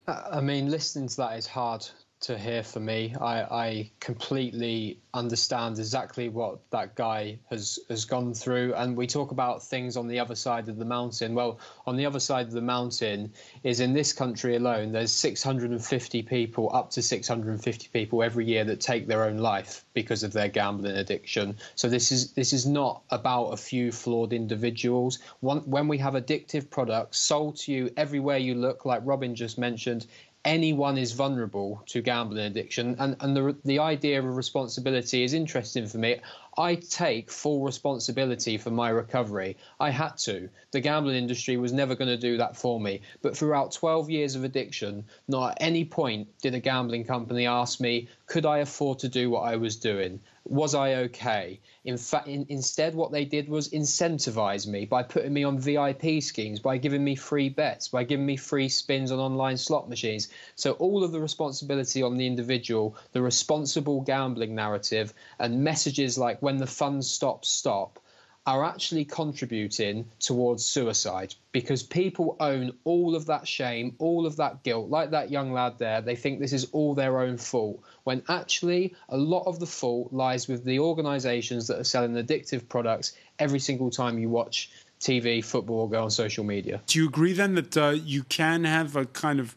I mean, listening to that is hard to hear for me. I completely understand exactly what that guy has gone through. And we talk about things on the other side of the mountain. Well, on the other side of the mountain is in this country alone, there's 650 people, up to 650 people every year that take their own life because of their gambling addiction. So this is not about a few flawed individuals. When we have addictive products sold to you everywhere you look, like Robin just mentioned, anyone is vulnerable to gambling addiction. And the idea of responsibility is interesting for me. I take full responsibility for my recovery. I had to. The gambling industry was never going to do that for me. But throughout 12 years of addiction, not at any point did a gambling company ask me, could I afford to do what I was doing? Was I okay? In fact, instead, what they did was incentivize me by putting me on VIP schemes, by giving me free bets, by giving me free spins on online slot machines. So all of the responsibility on the individual, the responsible gambling narrative, and messages like when the funds stop, are actually contributing towards suicide, because people own all of that shame, all of that guilt. Like that young lad there, they think this is all their own fault, when actually a lot of the fault lies with the organisations that are selling addictive products every single time you watch TV, football, or go on social media. Do you agree then that you can have a kind of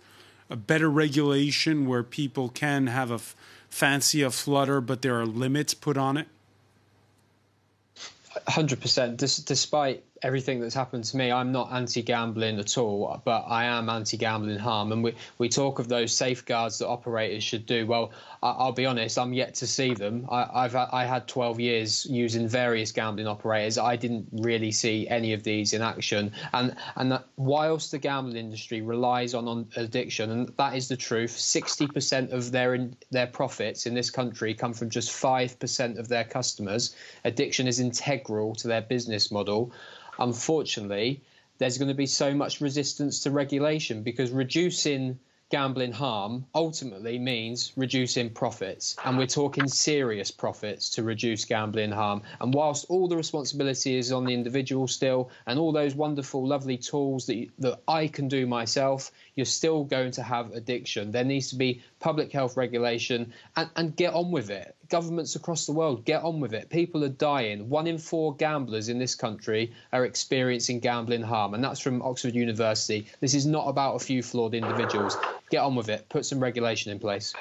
a better regulation where people can have a fancy, a flutter, but there are limits put on it? 100%. Despite everything that's happened to me, I'm not anti-gambling at all, but I am anti-gambling harm. And we talk of those safeguards that operators should do. Well, I'll be honest, I'm yet to see them. I had 12 years using various gambling operators. I didn't really see any of these in action. And whilst the gambling industry relies on addiction, and that is the truth, 60% of their profits in this country come from just 5% of their customers. Addiction is integral to their business model. Unfortunately, there's going to be so much resistance to regulation, because reducing gambling harm ultimately means reducing profits. And we're talking serious profits to reduce gambling harm. And whilst all the responsibility is on the individual still, and all those wonderful, lovely tools that I can do myself, you're still going to have addiction. There needs to be public health regulation, and get on with it. Governments across the world, get on with it. People are dying. 1 in 4 gamblers in this country are experiencing gambling harm, and that's from Oxford University. This is not about a few flawed individuals. Get on with it. Put some regulation in place.